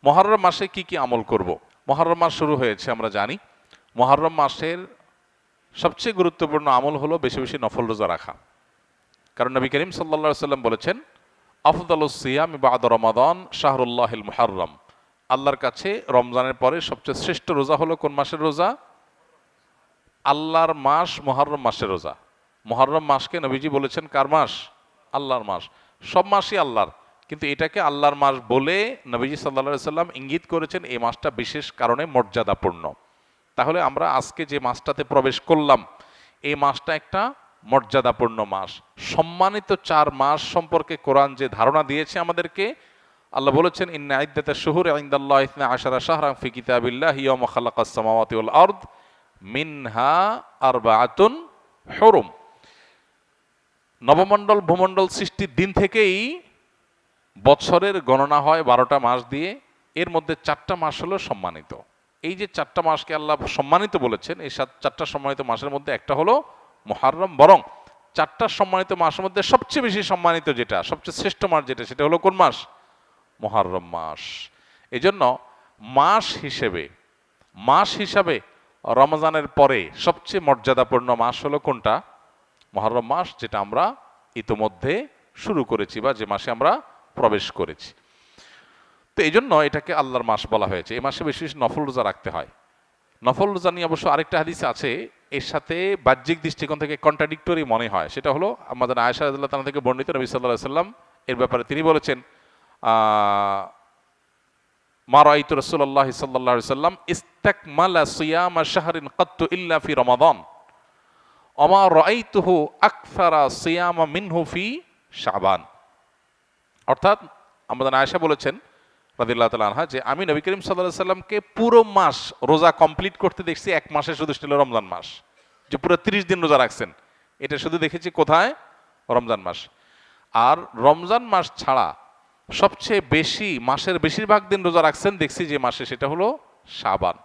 মুহররম মাসে কি কি আমল করব। মুহররম মাস শুরু হয়েছে, আমরা জানি। মুহররম মাসের সবচেয়ে গুরুত্বপূর্ণ আমল হলো বেশি বেশি নফল রোজা রাখা। কারণ নবী করিম সাল্লাল্লাহু আলাইহি সাল্লাম বলেছেন, আফদালুস সিয়াম বা'দা রমাদান শাহরুল্লাহিল মুহাররম। আল্লাহর কাছে রমজানের পরে সবচেয়ে শ্রেষ্ঠ রোজা হলো কোন মাসের রোজা? আল্লাহর মাস মুহররম মাসের রোজা। মুহররম মাসকে নবীজি বলেছেন কার মাস? আল্লাহর মাস। সব মাসই আল্লাহর, কিন্তু এটাকে আল্লাহর মাস বলে নবীজি সাল্লাল্লাহু আলাইহি সাল্লাম ইঙ্গিত করেছেন এই মাসটা বিশেষ কারণে মর্যাদাপূর্ণ। তাহলে আমরা আজকে যে মাসটাতে প্রবেশ করলাম, এই মাসটা একটা মর্যাদাপূর্ণ মাস। সম্মানিত 4 মাস সম্পর্কে কোরআন যে ধারণা দিয়েছে আমাদেরকে, আল্লাহ বলেছেন, ইন্না ইদ্দাতাশ শুহুরি ইনদাল্লাহি 12 শাহরান ফি কিতাবিল্লাহি ইয়াওমা খালাকাস সামাওয়াতি ওয়াল আরদ মিনহা আরবাআতুন হুরুম। নবমণ্ডল ভূমণ্ডল সৃষ্টির দিন থেকেই বছরের গণনা হয় 12টা মাস দিয়ে। এর মধ্যে 4টা মাস হলো সম্মানিত। এই যে 4টা মাসকে আল্লাহ সম্মানিত বলেছেন, এই 4টা সম্মানিত মাসের মধ্যে একটা হলো মুহররম। বরং 4টা সম্মানিত মাসের মধ্যে সবচেয়ে বেশি সম্মানিত যেটা, সবচেয়ে শ্রেষ্ঠ মাস যেটা, সেটা হলো কোন মাস? মুহররম মাস। এজন্য মাস হিসাবে রমজানের পরে সবচেয়ে মর্যাদাপূর্ণ মাস হলো কোনটা? মুহররম মাস, যেটা আমরা ইতোমধ্যে শুরু করেছি বা যে মাসে আমরা প্রবেশ করেছি। তো এই জন্য এটাকে আল্লাহর মাস বলা হয়েছে। এই মাসে বেশি বেশি নফল রোজা রাখতে হয়। নফল রোজা নিয়ে অবশ্য আরেকটা হাদিস আছে, এর সাথে বাহ্যিক দৃষ্টিকোণ থেকে কন্ট্রাডিক্টরি মনে হয়। সেটা হলো আমাদের আয়েশা রাদিয়াল্লাহু তাআলা থেকে বর্ণিত, নবী সাল্লাল্লাহু আলাইহি ওয়াসাল্লাম এর ব্যাপারে তিনি বলেছেন, মা রাআইতু রাসূলুল্লাহ সাল্লাল্লাহু আলাইহি ওয়াসাল্লাম ইস্তাকমালা সিয়ামা শাহরিন কাত্তু ইল্লা ফি রমাদান ওয়া মা রাআইতুহু আকসারা সিয়ামা মিনহু ফি শাবান। অর্থাৎ আমাদের আয়েশা বলেছেন রাদিয়াল্লাহু তাআলা আনহা, যে আমি নবী করিম সাল্লাল্লাহু আলাইহি ওয়াসাল্লামকে পুরো মাস রোজা কমপ্লিট করতে দেখছি এক মাসে, শুধু ছিল রমজান মাস, যে পুরো 30 দিন রোজা রাখছেন। এটা শুধু দেখেছি কোথায়? রমজান মাস। আর রমজান মাস ছাড়া সবচেয়ে বেশি, মাসের বেশিরভাগ দিন রোজা রাখছেন দেখছি যে মাসে, সেটা হলো শাবান।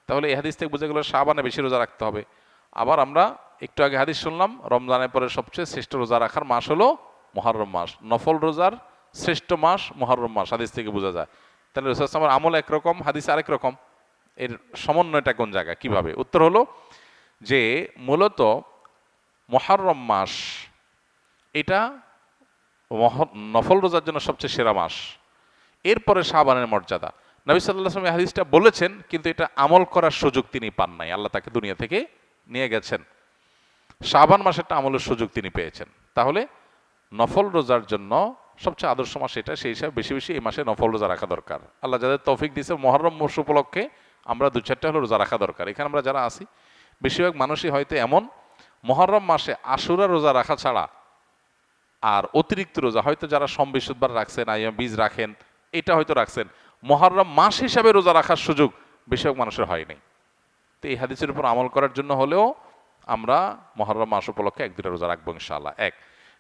তাহলে এই হাদিস থেকে বোঝা গেল শাবানে বেশি রোজা রাখতে হবে। আবার আমরা একটু আগে হাদিস শুনলাম, রমজানের পরে সবচেয়ে শ্রেষ্ঠ রোজা রাখার মাস হলো মুহররম মাস। নফল রোজার শ্রেষ্ঠ মাস মুহররম মাস, হাদিস থেকে বোঝা যায়। তাহলে রাসূল সাল্লাল্লাহু আলাইহি ওয়াসাল্লামের আমল একরকম, হাদিস আরেক রকম। এর সমন্বয়টা কোন জায়গায়, কিভাবে? উত্তর হলো যে মূলত মুহররম মাস এটা নফল রোজার জন্য সবচেয়ে সেরা মাস। এরপরে শাবানের মর্যাদা। নবী সাল্লাল্লাহু আলাইহি ওয়াসাল্লাম হাদিসটা বলেছেন, কিন্তু এটা আমল করার সুযোগ তিনি পান নাই। আল্লাহ তাকে দুনিয়া থেকে নিয়ে গেছেন। শাবান মাসেরটা আমলের সুযোগ তিনি পেয়েছেন। তাহলে নফল রোজার জন্য সবচেয়ে আদর্শ মাস এটা, সেই হিসাবে বেশি বেশি এই মাসে নফল রোজা রাখা দরকার। আল্লাহ যাদের তৌফিক দিয়েছে, মুহররম মাস উপলক্ষে আমরা 2-4টা হলো রোজা রাখা দরকার। এখানে আমরা যারা আছি বেশিরভাগ মানুষই হয়তো এমন, মুহররম মাসে আশুরা রোজা রাখা ছাড়া আর অতিরিক্ত রোজা হয়তো যারা সোম বৃহস্পতিবার রাখছেন, আইয়াম বীজ রাখেন, এটা হয়তো রাখছেন, মুহররম মাস হিসাবে রোজা রাখার সুযোগ বেশিরভাগ মানুষের হয়নি। তো এই হাদিসের উপর আমল করার জন্য হলেও আমরা মুহররম মাস উপলক্ষে 1-2টা রোজা রাখবো ইনশাআল্লাহ। এক।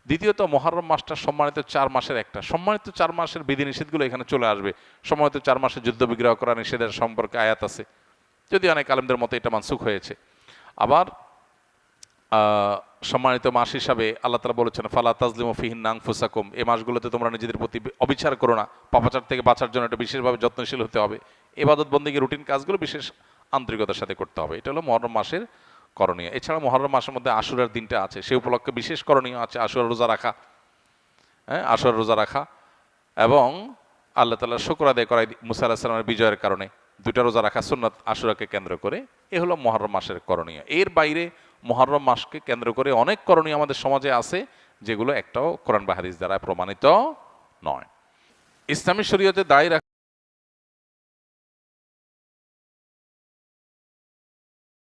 দ্বিতীয়ত, মুহররম মাসটা সম্মানিত 4 মাসের একটা। সম্মানিত 4 মাসের বিধিনিষেধগুলো এখানে চলে আসবে। সম্মানিত 4 মাসে যুদ্ধ বিগ্রহ করা নিষেধের সম্পর্কে আয়াত আছে, যদি অনেক আলেমদের মতে এটা মানসুখ হয়েছে। আবার সম্মানিত মাস হিসাবে আল্লাহ তাআলা বলেছেন, ফালা তাজলিমু ফিহিন্না আনফুসাকুম, এই মাসগুলোতে তোমরা নিজেদের প্রতি অবিচার করো না। পাপাচার থেকে বাঁচার জন্য এটা বিশেষভাবে যত্নশীল হতে হবে। ইবাদত বন্দেগী রুটিন কাজগুলো বিশেষ আন্তরিকতার সাথে করতে হবে। এটা হলো মুহররম মাসের করণীয়। এছাড়া মুহররম মাসের মধ্যে আশুরার দিনটা আছে, সে উপলক্ষে বিশেষ করণীয় আছে আশুরার রোজা রাখা। আশুরার রোজা রাখা এবং আল্লাহ তাআলার শুকর আদায় করা মুসা আলাইহিস সালামের বিজয়ের কারণে 2টা রোজা রাখা সুন্নাত আশুরাকে কেন্দ্র করে। এ হলো মুহররম মাসের করণীয়। এর বাইরে মুহররম মাসকে কেন্দ্র করে অনেক করণীয় আমাদের সমাজে আছে, যেগুলো একটাও কোরআন বা হাদিস দ্বারা প্রমাণিত নয়। ইসলামী শরীয়তে দায়ী